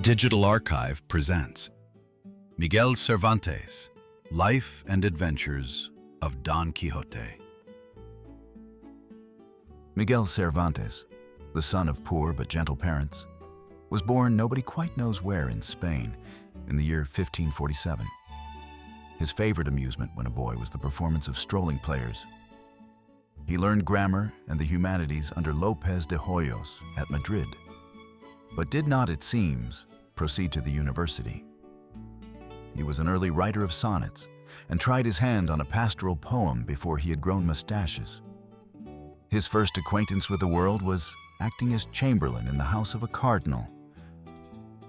Digital Archive presents Miguel Cervantes, Life and Adventures of Don Quixote. Miguel Cervantes, the son of poor but gentle parents, was born nobody quite knows where in Spain in the year 1547. His favorite amusement when a boy was the performance of strolling players. He learned grammar and the humanities under López de Hoyos at Madrid, but did not, it seems, proceed to the university. He was an early writer of sonnets and tried his hand on a pastoral poem before he had grown mustaches. His first acquaintance with the world was acting as chamberlain in the house of a cardinal.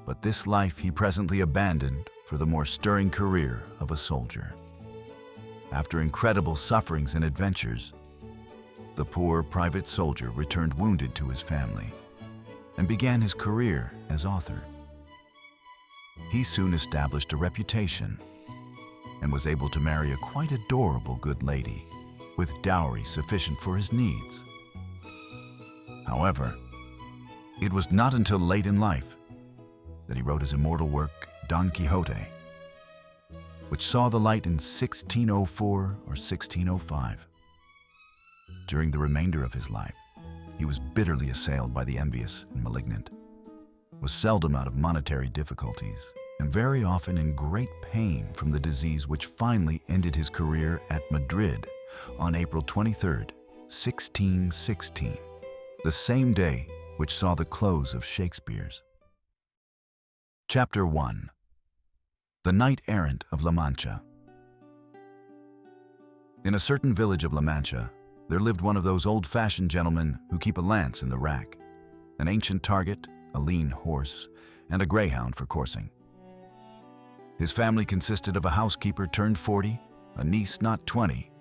But this life he presently abandoned for the more stirring career of a soldier. After incredible sufferings and adventures, the poor private soldier returned wounded to his family and began his career as author. He soon established a reputation and was able to marry a quite adorable good lady with dowry sufficient for his needs. However, it was not until late in life that he wrote his immortal work, Don Quixote, which saw the light in 1604 or 1605. During the remainder of his life, he was bitterly assailed by the envious and malignant, was seldom out of monetary difficulties, and very often in great pain from the disease which finally ended his career at Madrid on April 23, 1616, the same day which saw the close of Shakespeare's. Chapter 1. The Knight-Errant of La Mancha. In a certain village of La Mancha, there lived one of those old-fashioned gentlemen who keep a lance in the rack, an ancient target, a lean horse, and a greyhound for coursing. His family consisted of a housekeeper turned 40, a niece not 20,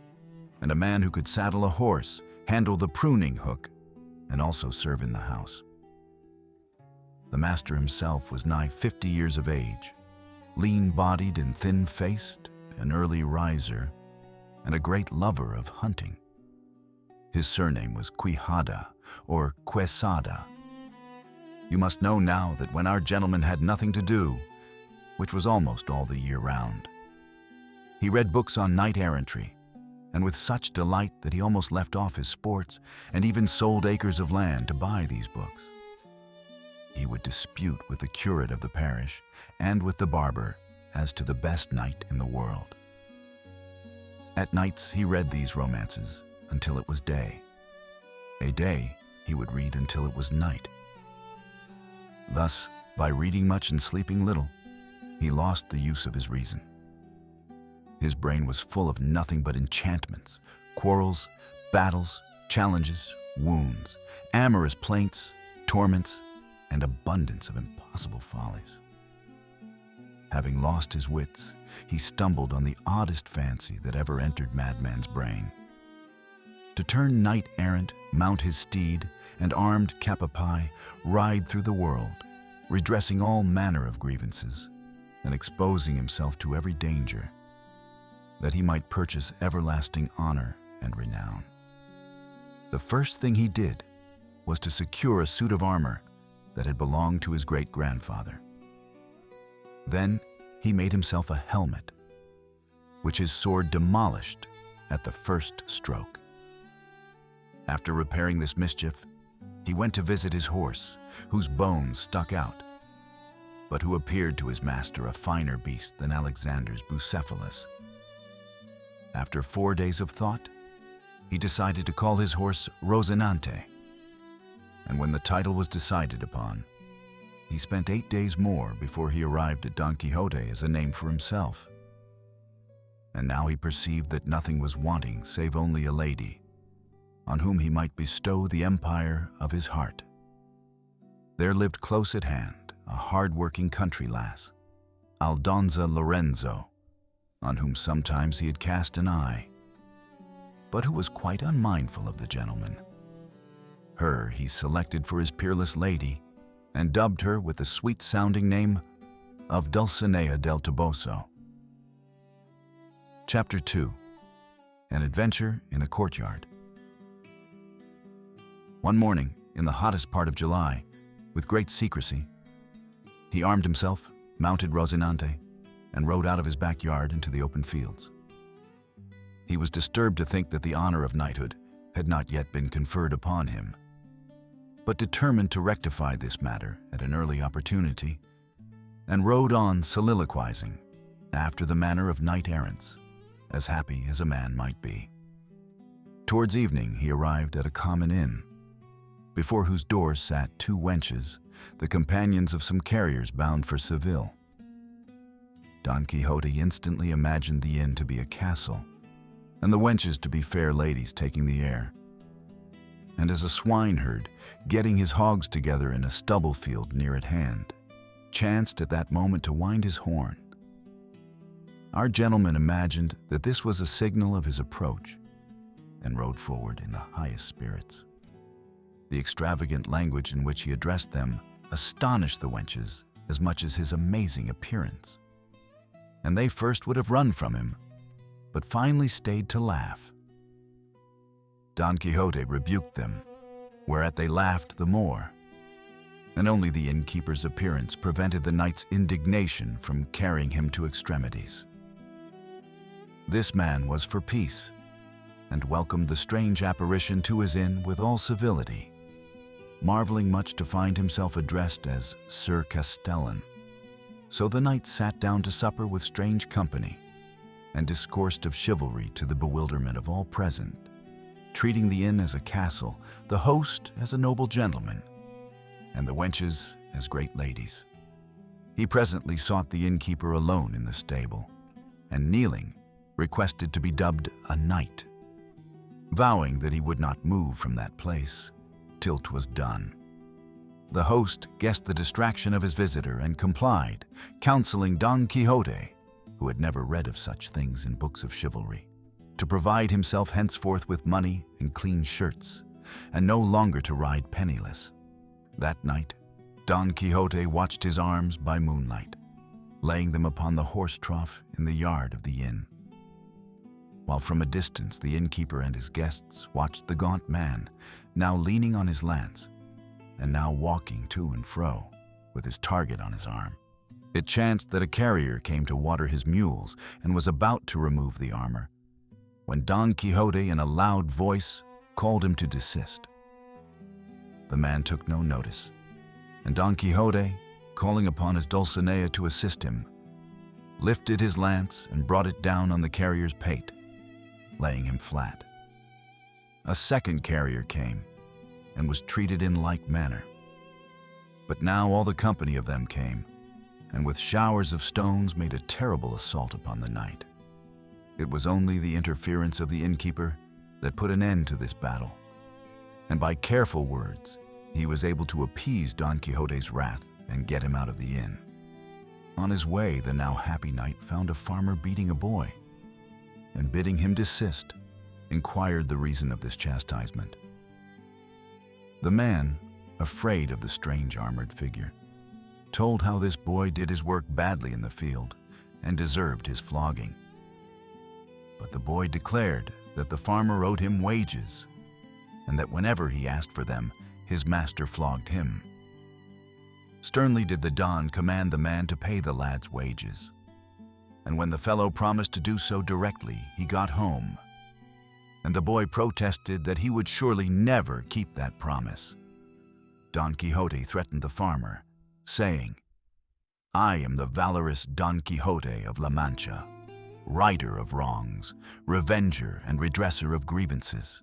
and a man who could saddle a horse, handle the pruning hook, and also serve in the house. The master himself was nigh 50 years of age, lean-bodied and thin-faced, an early riser, and a great lover of hunting. His surname was Quixada, or Quesada. You must know now that when our gentleman had nothing to do, which was almost all the year round, he read books on knight-errantry, and with such delight that he almost left off his sports and even sold acres of land to buy these books. He would dispute with the curate of the parish and with the barber as to the best knight in the world. At nights he read these romances until it was day. A day he would read until it was night. Thus, by reading much and sleeping little, he lost the use of his reason. His brain was full of nothing but enchantments, quarrels, battles, challenges, wounds, amorous plaints, torments, and abundance of impossible follies. Having lost his wits, he stumbled on the oddest fancy that ever entered madman's brain. To turn knight-errant, mount his steed, and armed cap a pie, ride through the world, redressing all manner of grievances, and exposing himself to every danger, that he might purchase everlasting honor and renown. The first thing he did was to secure a suit of armor that had belonged to his great-grandfather. Then he made himself a helmet, which his sword demolished at the first stroke. After repairing this mischief, he went to visit his horse, whose bones stuck out, but who appeared to his master a finer beast than Alexander's Bucephalus. After 4 days of thought, he decided to call his horse Rosinante, and when the title was decided upon, he spent 8 days more before he arrived at Don Quixote as a name for himself. And now he perceived that nothing was wanting save only a lady, on whom he might bestow the empire of his heart. There lived close at hand a hard-working country lass, Aldonza Lorenzo, on whom sometimes he had cast an eye, but who was quite unmindful of the gentleman. Her he selected for his peerless lady, and dubbed her with the sweet-sounding name of Dulcinea del Toboso. Chapter 2. An Adventure in a Courtyard. One morning, in the hottest part of July, with great secrecy, He armed himself, mounted Rocinante, and rode out of his backyard into the open fields. He was disturbed to think that the honor of knighthood had not yet been conferred upon him, but determined to rectify this matter at an early opportunity, and rode on soliloquizing, after the manner of knight-errants, as happy as a man might be. Towards evening he arrived at a common inn, before whose doors sat two wenches, the companions of some carriers bound for Seville. Don Quixote instantly imagined the inn to be a castle, and the wenches to be fair ladies taking the air, and as a swineherd, getting his hogs together in a stubble field near at hand, chanced at that moment to wind his horn. Our gentleman imagined that this was a signal of his approach, and rode forward in the highest spirits. The extravagant language in which he addressed them astonished the wenches as much as his amazing appearance, and they first would have run from him, but finally stayed to laugh. Don Quixote rebuked them, whereat they laughed the more, and only the innkeeper's appearance prevented the knight's indignation from carrying him to extremities. This man was for peace, and welcomed the strange apparition to his inn with all civility, marveling much to find himself addressed as Sir Castellan. So the knight sat down to supper with strange company, and discoursed of chivalry to the bewilderment of all present, treating the inn as a castle, the host as a noble gentleman, and the wenches as great ladies. He presently sought the innkeeper alone in the stable, and kneeling, requested to be dubbed a knight, vowing that he would not move from that place till 'twas done. The host guessed the distraction of his visitor and complied, counseling Don Quixote, who had never read of such things in books of chivalry, to provide himself henceforth with money and clean shirts, and no longer to ride penniless. That night, Don Quixote watched his arms by moonlight, laying them upon the horse trough in the yard of the inn, while from a distance the innkeeper and his guests watched the gaunt man, now leaning on his lance, and now walking to and fro, with his target on his arm. It chanced that a carrier came to water his mules and was about to remove the armor, when Don Quixote in a loud voice called him to desist. The man took no notice, and Don Quixote, calling upon his Dulcinea to assist him, lifted his lance and brought it down on the carrier's pate, laying him flat. A second carrier came, and was treated in like manner. But now all the company of them came, and with showers of stones made a terrible assault upon the knight. It was only the interference of the innkeeper that put an end to this battle, and by careful words he was able to appease Don Quixote's wrath and get him out of the inn. On his way, the now happy knight found a farmer beating a boy, and bidding him desist, inquired the reason of this chastisement. The man, afraid of the strange armored figure, told how this boy did his work badly in the field and deserved his flogging. But the boy declared that the farmer owed him wages, and that whenever he asked for them, his master flogged him. Sternly did the Don command the man to pay the lad's wages, and when the fellow promised to do so directly, he got home, and the boy protested that he would surely never keep that promise. Don Quixote threatened the farmer, saying, "I am the valorous Don Quixote of La Mancha, righter of wrongs, revenger and redresser of grievances.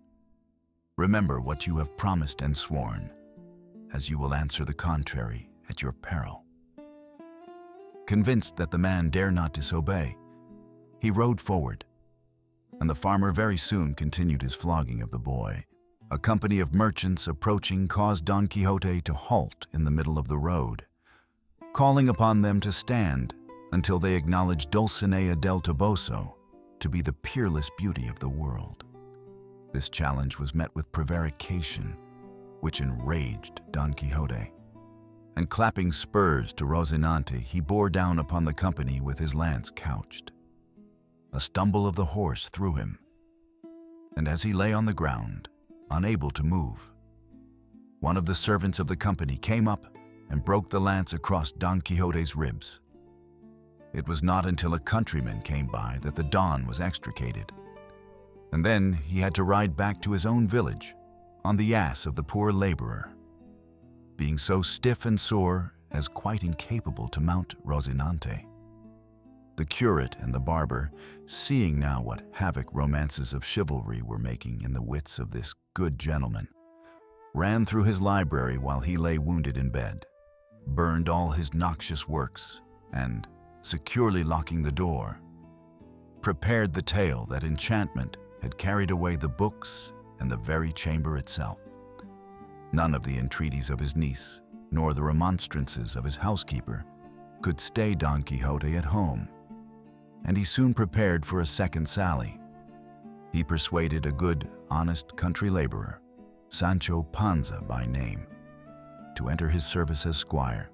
Remember what you have promised and sworn, as you will answer the contrary at your peril." Convinced that the man dare not disobey, he rode forward, and the farmer very soon continued his flogging of the boy. A company of merchants approaching caused Don Quixote to halt in the middle of the road, calling upon them to stand until they acknowledged Dulcinea del Toboso to be the peerless beauty of the world. This challenge was met with prevarication, which enraged Don Quixote, and clapping spurs to Rocinante, he bore down upon the company with his lance couched. A stumble of the horse threw him, and as he lay on the ground, unable to move, one of the servants of the company came up and broke the lance across Don Quixote's ribs. It was not until a countryman came by that the Don was extricated, and then he had to ride back to his own village on the ass of the poor laborer, being so stiff and sore as quite incapable to mount Rocinante. The curate and the barber, seeing now what havoc romances of chivalry were making in the wits of this good gentleman, ran through his library while he lay wounded in bed, burned all his noxious works, and, securely locking the door, prepared the tale that enchantment had carried away the books and the very chamber itself. None of the entreaties of his niece, nor the remonstrances of his housekeeper, could stay Don Quixote at home, and he soon prepared for a second sally. He persuaded a good, honest country laborer, Sancho Panza by name, to enter his service as squire,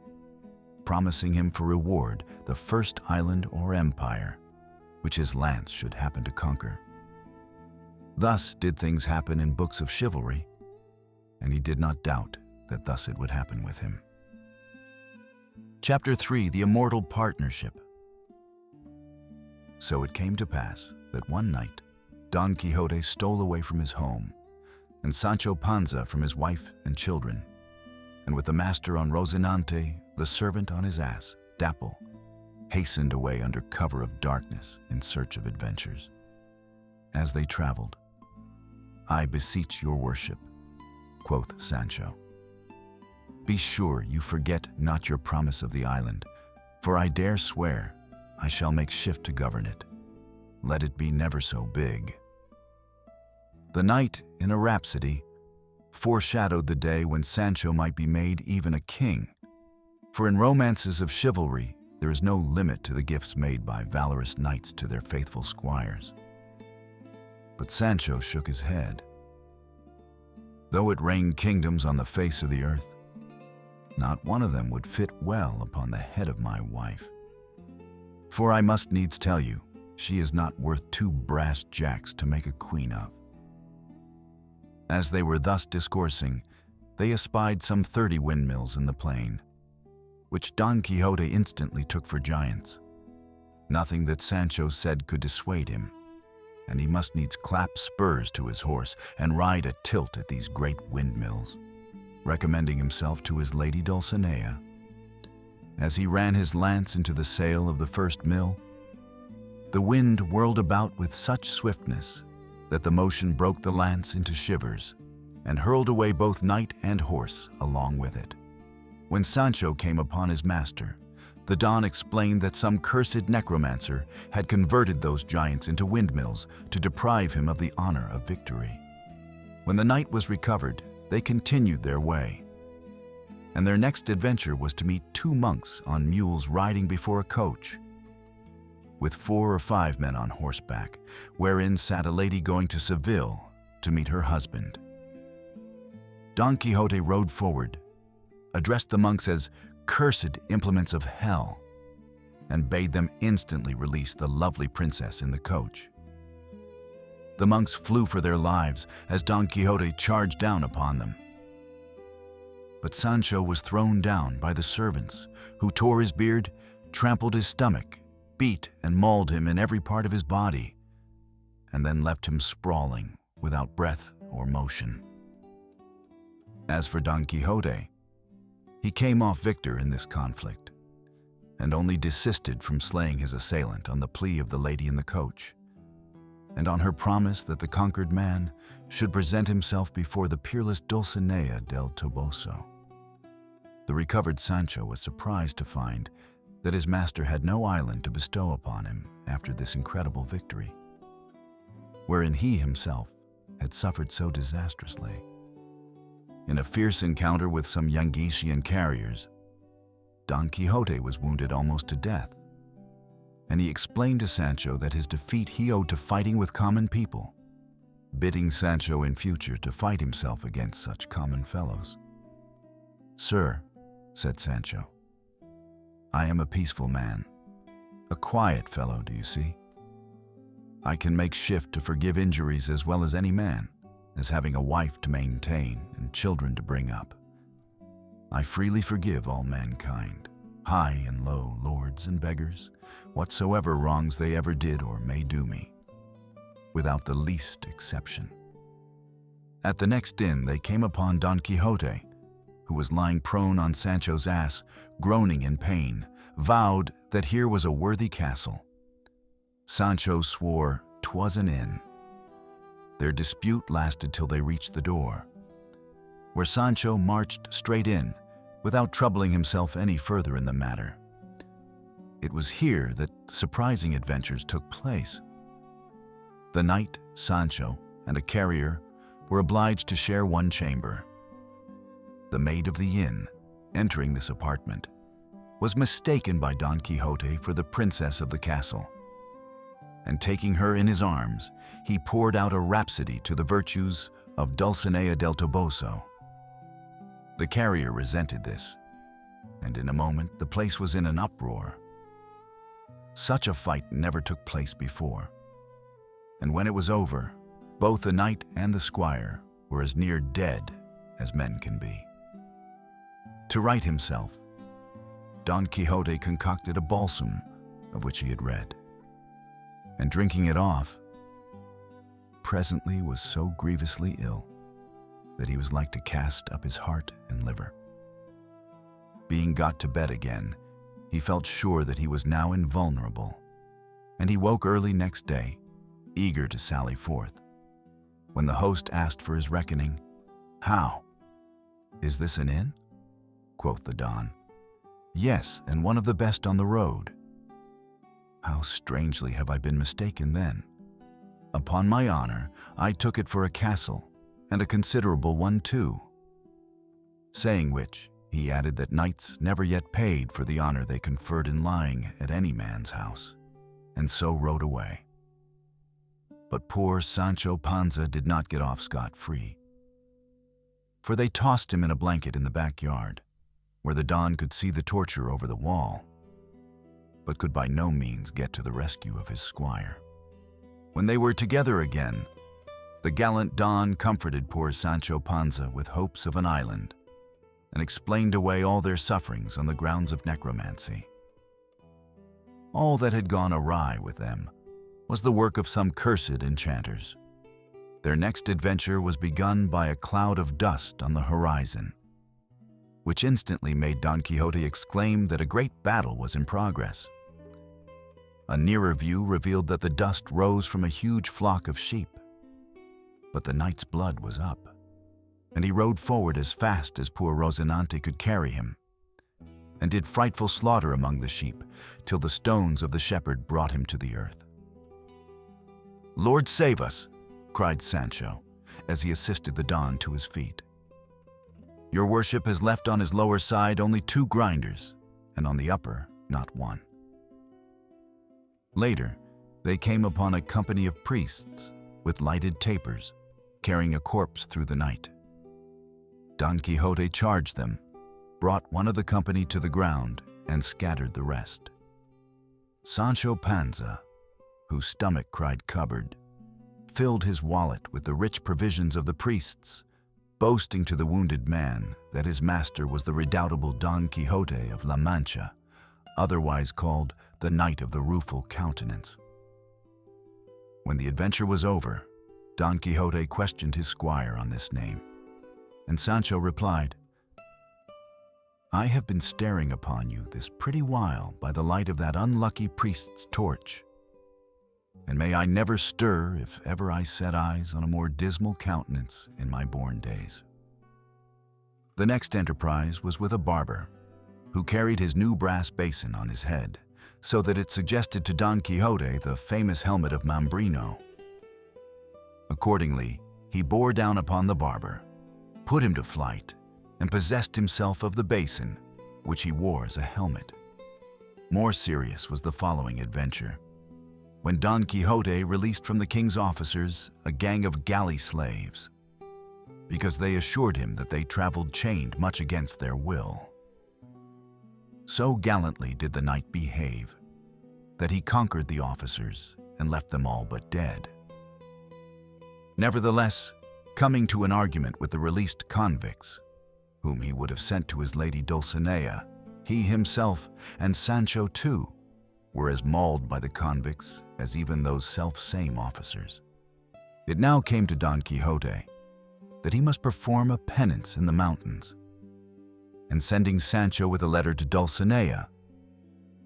promising him for reward the first island or empire which his lance should happen to conquer. Thus did things happen in books of chivalry, and he did not doubt that thus it would happen with him. Chapter 3: The Immortal Partnership. So it came to pass that one night Don Quixote stole away from his home, and Sancho Panza from his wife and children, and with the master on Rocinante, the servant on his ass, Dapple, hastened away under cover of darkness in search of adventures. As they traveled, "I beseech your worship," quoth Sancho, "be sure you forget not your promise of the island, for I dare swear I shall make shift to govern it, let it be never so big." The knight, in a rhapsody, foreshadowed the day when Sancho might be made even a king, for in romances of chivalry there is no limit to the gifts made by valorous knights to their faithful squires. But Sancho shook his head. "Though it rained kingdoms on the face of the earth, not one of them would fit well upon the head of my wife. For I must needs tell you, she is not worth 2 brass jacks to make a queen of." As they were thus discoursing, they espied some 30 windmills in the plain, which Don Quixote instantly took for giants. Nothing that Sancho said could dissuade him, and he must needs clap spurs to his horse and ride a tilt at these great windmills, recommending himself to his lady Dulcinea. As he ran his lance into the sail of the first mill, the wind whirled about with such swiftness that the motion broke the lance into shivers and hurled away both knight and horse along with it. When Sancho came upon his master, the Don explained that some cursed necromancer had converted those giants into windmills to deprive him of the honor of victory. When the knight was recovered, they continued their way, and their next adventure was to meet 2 monks on mules riding before a coach, with 4 or 5 men on horseback, wherein sat a lady going to Seville to meet her husband. Don Quixote rode forward, addressed the monks as cursed implements of hell, and bade them instantly release the lovely princess in the coach. The monks flew for their lives as Don Quixote charged down upon them. But Sancho was thrown down by the servants, who tore his beard, trampled his stomach, beat and mauled him in every part of his body, and then left him sprawling without breath or motion. As for Don Quixote, he came off victor in this conflict, and only desisted from slaying his assailant on the plea of the lady in the coach, and on her promise that the conquered man should present himself before the peerless Dulcinea del Toboso. The recovered Sancho was surprised to find that his master had no island to bestow upon him after this incredible victory, wherein he himself had suffered so disastrously. In a fierce encounter with some Yanguesian carriers, Don Quixote was wounded almost to death, and he explained to Sancho that his defeat he owed to fighting with common people, bidding Sancho in future to fight himself against such common fellows. "Sir," said Sancho, "I am a peaceful man, a quiet fellow, do you see? I can make shift to forgive injuries as well as any man, as having a wife to maintain and children to bring up. I freely forgive all mankind, high and low, lords and beggars, whatsoever wrongs they ever did or may do me, without the least exception. At the next inn they came upon Don Quixote, who was lying prone on Sancho's ass, groaning in pain, vowed that here was a worthy castle. Sancho swore 'twas an inn. Their dispute lasted till they reached the door, where Sancho marched straight in, without troubling himself any further in the matter. It was here that surprising adventures took place. The knight, Sancho, and a carrier were obliged to share one chamber. The maid of the inn, entering this apartment, was mistaken by Don Quixote for the princess of the castle, and taking her in his arms, he poured out a rhapsody to the virtues of Dulcinea del Toboso. The carrier resented this, and in a moment the place was in an uproar. Such a fight never took place before, and when it was over, both the knight and the squire were as near dead as men can be. To right himself, Don Quixote concocted a balsam of which he had read, and drinking it off, presently was so grievously ill that he was like to cast up his heart and liver. Being got to bed again, he felt sure that he was now invulnerable, and he woke early next day, eager to sally forth. When the host asked for his reckoning, "How? Is this an inn?" quoth the Don. "Yes, and one of the best on the road." "How strangely have I been mistaken then. Upon my honor, I took it for a castle, and a considerable one too." Saying which, he added that knights never yet paid for the honor they conferred in lying at any man's house, and so rode away. But poor Sancho Panza did not get off scot-free, for they tossed him in a blanket in the backyard, where the Don could see the torture over the wall, but could by no means get to the rescue of his squire. When they were together again, the gallant Don comforted poor Sancho Panza with hopes of an island, and explained away all their sufferings on the grounds of necromancy. All that had gone awry with them was the work of some cursed enchanters. Their next adventure was begun by a cloud of dust on the horizon, which instantly made Don Quixote exclaim that a great battle was in progress. A nearer view revealed that the dust rose from a huge flock of sheep, but the knight's blood was up, and he rode forward as fast as poor Rocinante could carry him, and did frightful slaughter among the sheep, till the stones of the shepherd brought him to the earth. "Lord save us," cried Sancho, as he assisted the Don to his feet. "Your worship has left on his lower side only 2 grinders, and on the upper not one." Later, they came upon a company of priests with lighted tapers, carrying a corpse through the night. Don Quixote charged them, brought one of the company to the ground, and scattered the rest. Sancho Panza, whose stomach cried cupboard, filled his wallet with the rich provisions of the priests, boasting to the wounded man that his master was the redoubtable Don Quixote of La Mancha, otherwise called the Knight of the Rueful Countenance. When the adventure was over, Don Quixote questioned his squire on this name, and Sancho replied, "I have been staring upon you this pretty while by the light of that unlucky priest's torch, and may I never stir if ever I set eyes on a more dismal countenance in my born days." The next enterprise was with a barber, who carried his new brass basin on his head, so that it suggested to Don Quixote the famous helmet of Mambrino. Accordingly, he bore down upon the barber, put him to flight, and possessed himself of the basin, which he wore as a helmet. More serious was the following adventure, when Don Quixote released from the king's officers a gang of galley slaves, because they assured him that they traveled chained much against their will. So gallantly did the knight behave, that he conquered the officers and left them all but dead. Nevertheless, coming to an argument with the released convicts, whom he would have sent to his lady Dulcinea, he himself, and Sancho too, were as mauled by the convicts as even those self-same officers. It now came to Don Quixote that he must perform a penance in the mountains, and sending Sancho with a letter to Dulcinea,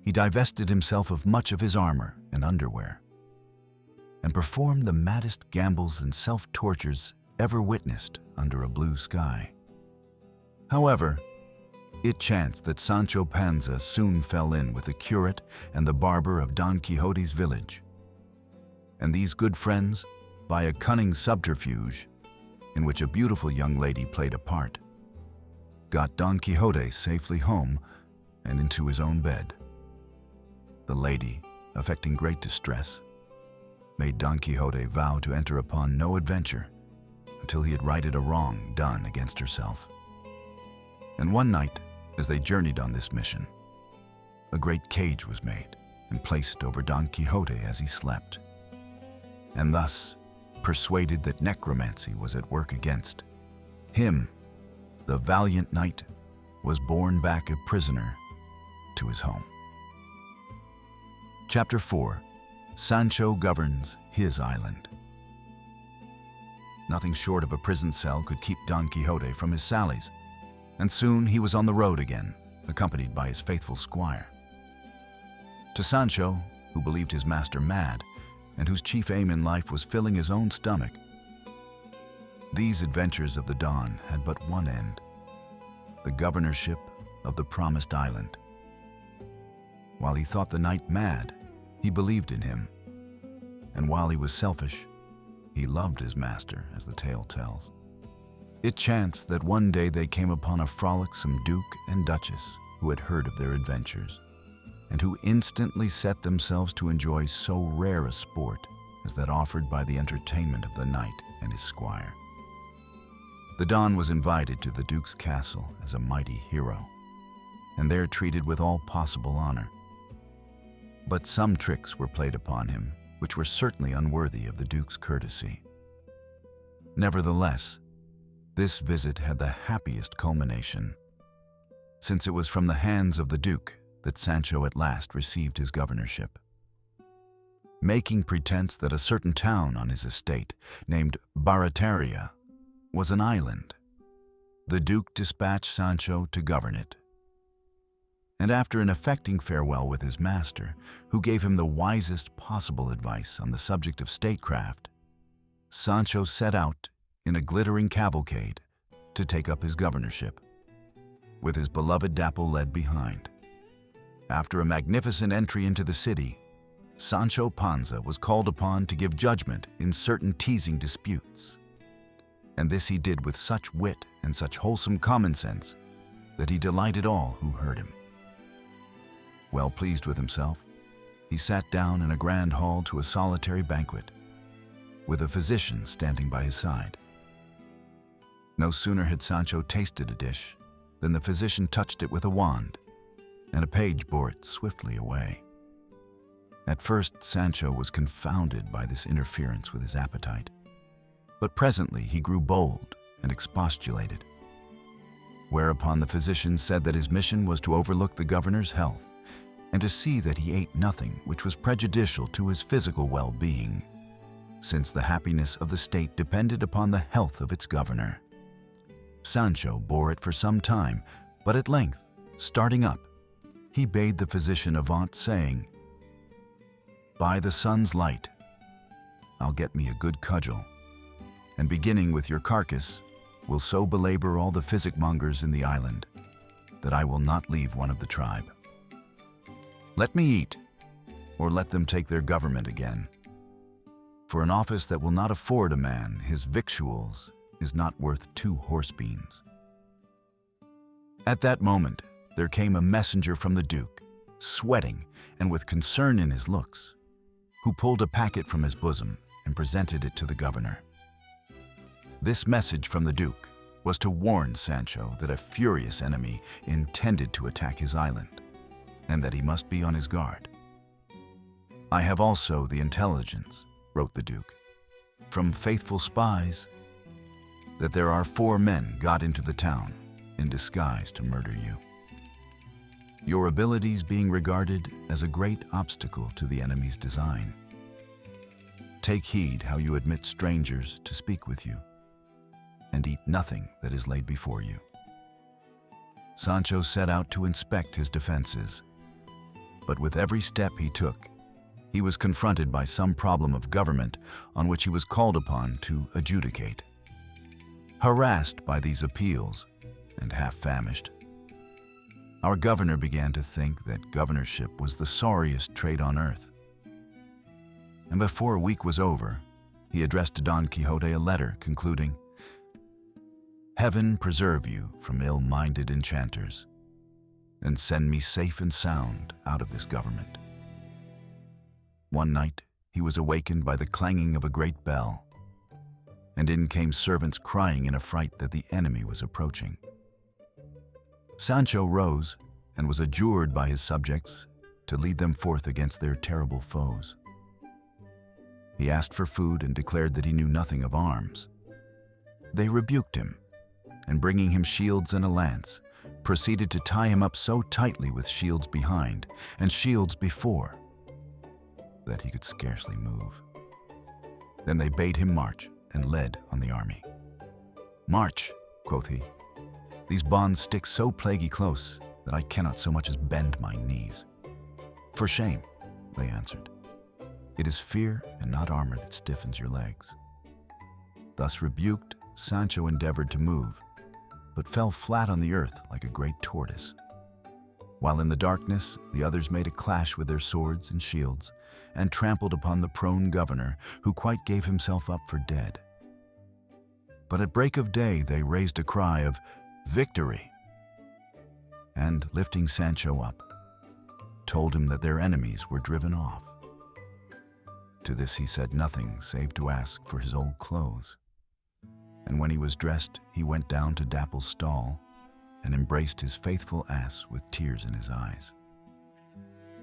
he divested himself of much of his armor and underwear, and performed the maddest gambles and self-tortures ever witnessed under a blue sky. However, it chanced that Sancho Panza soon fell in with the curate and the barber of Don Quixote's village, and these good friends, by a cunning subterfuge, in which a beautiful young lady played a part, got Don Quixote safely home and into his own bed. The lady, affecting great distress, made Don Quixote vow to enter upon no adventure until he had righted a wrong done against herself. And one night, as they journeyed on this mission, a great cage was made and placed over Don Quixote as he slept, and thus, persuaded that necromancy was at work against him, the valiant knight was borne back a prisoner to his home. Chapter 4. Sancho governs his island. Nothing short of a prison cell could keep Don Quixote from his sallies, and soon he was on the road again, accompanied by his faithful squire. To Sancho, who believed his master mad, and whose chief aim in life was filling his own stomach, these adventures of the Don had but one end: the governorship of the promised island. While he thought the knight mad, he believed in him, and while he was selfish, he loved his master, as the tale tells. It chanced that one day they came upon a frolicsome duke and duchess who had heard of their adventures, and who instantly set themselves to enjoy so rare a sport as that offered by the entertainment of the knight and his squire. The Don was invited to the duke's castle as a mighty hero, and there treated with all possible honor. But some tricks were played upon him which were certainly unworthy of the duke's courtesy. Nevertheless, this visit had the happiest culmination, since it was from the hands of the duke that Sancho at last received his governorship. Making pretense that a certain town on his estate, named Barataria, was an island, the duke dispatched Sancho to govern it. And after an affecting farewell with his master, who gave him the wisest possible advice on the subject of statecraft, Sancho set out in a glittering cavalcade to take up his governorship, with his beloved Dapple led behind. After a magnificent entry into the city, Sancho Panza was called upon to give judgment in certain teasing disputes, and this he did with such wit and such wholesome common sense that he delighted all who heard him. Well pleased with himself, he sat down in a grand hall to a solitary banquet, with a physician standing by his side. No sooner had Sancho tasted a dish than the physician touched it with a wand, and a page bore it swiftly away. At first, Sancho was confounded by this interference with his appetite, but presently he grew bold and expostulated, whereupon the physician said that his mission was to overlook the governor's health and to see that he ate nothing which was prejudicial to his physical well-being, since the happiness of the state depended upon the health of its governor. Sancho bore it for some time, but at length, starting up, he bade the physician avaunt, saying, "By the sun's light, I'll get me a good cudgel, and beginning with your carcass, will so belabor all the physic-mongers in the island that I will not leave one of the tribe. Let me eat, or let them take their government again. For an office that will not afford a man his victuals is not worth 2 horse beans." At that moment, there came a messenger from the duke, sweating and with concern in his looks, who pulled a packet from his bosom and presented it to the governor. This message from the duke was to warn Sancho that a furious enemy intended to attack his island, and that he must be on his guard. "I have also the intelligence," wrote the duke, "from faithful spies, that there are 4 men got into the town, in disguise to murder you. Your abilities being regarded as a great obstacle to the enemy's design. Take heed how you admit strangers to speak with you, and eat nothing that is laid before you. Sancho set out to inspect his defenses, but with every step he took, he was confronted by some problem of government on which he was called upon to adjudicate. Harassed by these appeals, and half famished, our governor began to think that governorship was the sorriest trade on earth. And before a week was over, he addressed to Don Quixote a letter concluding, "Heaven preserve you from ill-minded enchanters, and send me safe and sound out of this government." One night, he was awakened by the clanging of a great bell, and in came servants crying in affright that the enemy was approaching. Sancho rose and was adjured by his subjects to lead them forth against their terrible foes. He asked for food and declared that he knew nothing of arms. They rebuked him, and bringing him shields and a lance, proceeded to tie him up so tightly with shields behind and shields before that he could scarcely move. Then they bade him march and led on the army. "March," quoth he. "These bonds stick so plaguy close that I cannot so much as bend my knees." "For shame," they answered. "It is fear and not armor that stiffens your legs." Thus rebuked, Sancho endeavored to move, but fell flat on the earth like a great tortoise. While in the darkness, the others made a clash with their swords and shields, and trampled upon the prone governor, who quite gave himself up for dead. But at break of day they raised a cry of "Victory!" and, lifting Sancho up, told him that their enemies were driven off. To this he said nothing save to ask for his old clothes. And when he was dressed, he went down to Dapple's stall and embraced his faithful ass with tears in his eyes.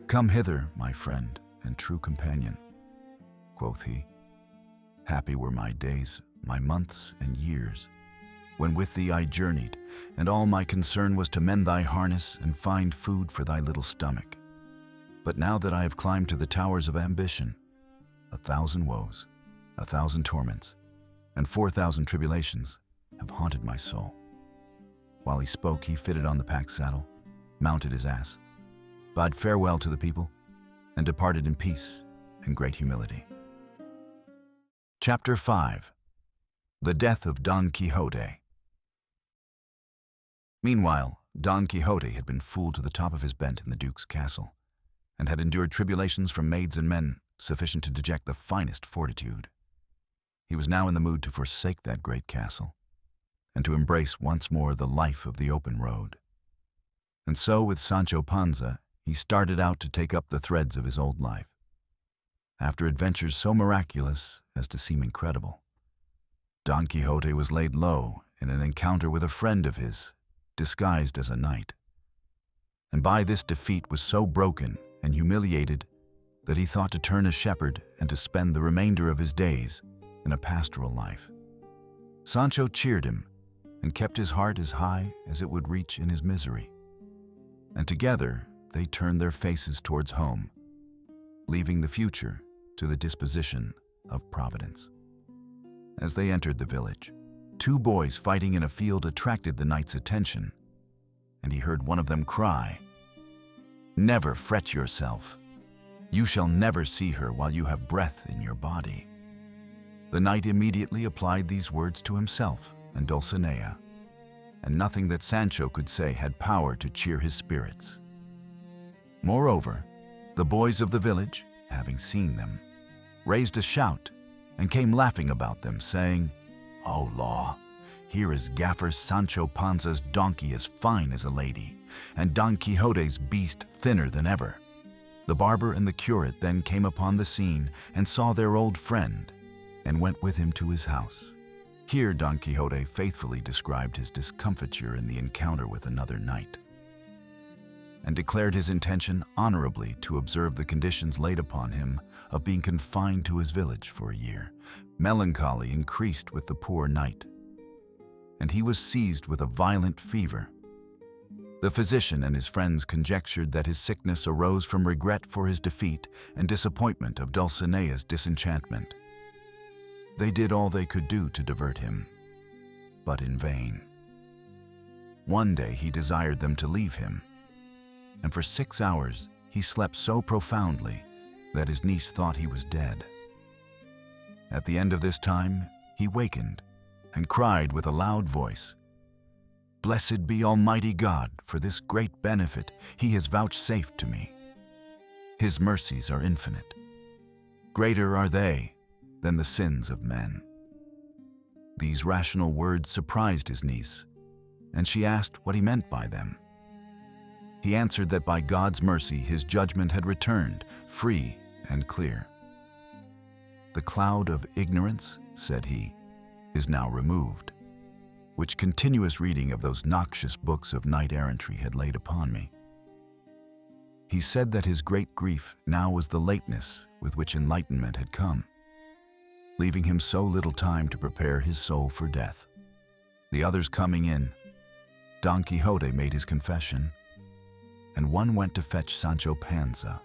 "Come hither, my friend and true companion," quoth he. "Happy were my days, my months and years, when with thee I journeyed, and all my concern was to mend thy harness and find food for thy little stomach. But now that I have climbed to the towers of ambition, 1,000 woes, 1,000 torments, and 4,000 tribulations have haunted my soul." While he spoke, he fitted on the pack saddle, mounted his ass, bade farewell to the people, and departed in peace and great humility. Chapter 5. The Death of Don Quixote. Meanwhile, Don Quixote had been fooled to the top of his bent in the Duke's castle, and had endured tribulations from maids and men sufficient to deject the finest fortitude. He was now in the mood to forsake that great castle, and to embrace once more the life of the open road. And so, with Sancho Panza, he started out to take up the threads of his old life. After adventures so miraculous as to seem incredible, Don Quixote was laid low in an encounter with a friend of his, disguised as a knight, and by this defeat was so broken and humiliated that he thought to turn a shepherd and to spend the remainder of his days in a pastoral life. Sancho cheered him and kept his heart as high as it would reach in his misery, and together they turned their faces towards home, leaving the future to the disposition of Providence. As they entered the village, 2 boys fighting in a field attracted the knight's attention, and he heard one of them cry, "Never fret yourself. You shall never see her while you have breath in your body." The knight immediately applied these words to himself and Dulcinea, and nothing that Sancho could say had power to cheer his spirits. Moreover, the boys of the village, having seen them, raised a shout and came laughing about them, saying, "Oh law, here is Gaffer Sancho Panza's donkey as fine as a lady, and Don Quixote's beast thinner than ever." The barber and the curate then came upon the scene and saw their old friend, and went with him to his house. Here Don Quixote faithfully described his discomfiture in the encounter with another knight, and declared his intention honorably to observe the conditions laid upon him of being confined to his village for a year. Melancholy increased with the poor knight, and he was seized with a violent fever. The physician and his friends conjectured that his sickness arose from regret for his defeat and disappointment of Dulcinea's disenchantment. They did all they could do to divert him, but in vain. One day he desired them to leave him, and for 6 hours he slept so profoundly that his niece thought he was dead. At the end of this time, he wakened and cried with a loud voice, "Blessed be Almighty God for this great benefit He has vouchsafed to me. His mercies are infinite. Greater are they than the sins of men." These rational words surprised his niece, and she asked what he meant by them. He answered that by God's mercy his judgment had returned, free and clear. "The cloud of ignorance," said he, "is now removed, which continuous reading of those noxious books of knight-errantry had laid upon me." He said that his great grief now was the lateness with which enlightenment had come, leaving him so little time to prepare his soul for death. The others coming in, Don Quixote made his confession, and one went to fetch Sancho Panza.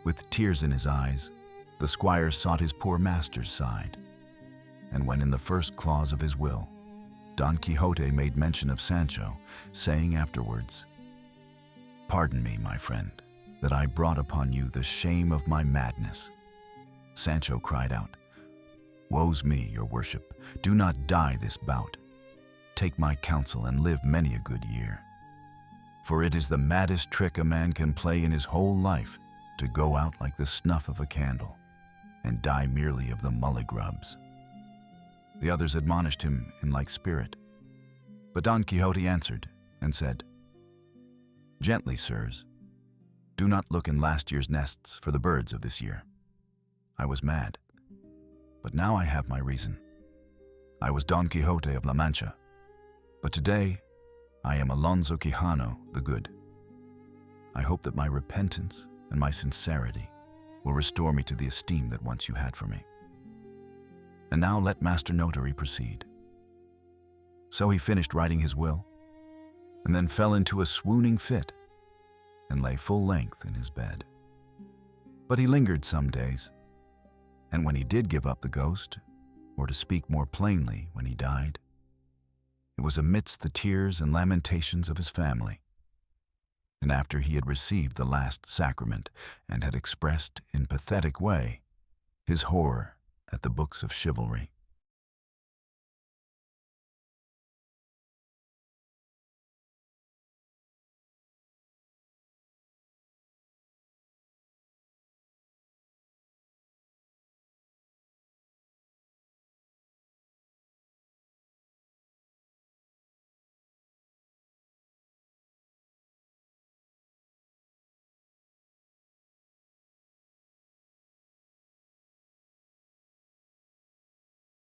With tears in his eyes, the squire sought his poor master's side, and when in the first clause of his will, Don Quixote made mention of Sancho, saying afterwards, "Pardon me, my friend, that I brought upon you the shame of my madness," Sancho cried out, "Woe's me, your worship, do not die this bout. Take my counsel and live many a good year. For it is the maddest trick a man can play in his whole life to go out like the snuff of a candle and die merely of the mulligrubs." The others admonished him in like spirit, but Don Quixote answered and said, "Gently, sirs, do not look in last year's nests for the birds of this year. I was mad, but now I have my reason. I was Don Quixote of La Mancha, but today I am Alonso Quijano the Good. I hope that my repentance and my sincerity will restore me to the esteem that once you had for me. And now let Master Notary proceed." So he finished writing his will, and then fell into a swooning fit, and lay full length in his bed. But he lingered some days, and when he did give up the ghost, or to speak more plainly, when he died, it was amidst the tears and lamentations of his family, and after he had received the last sacrament and had expressed in pathetic way his horror at the books of chivalry.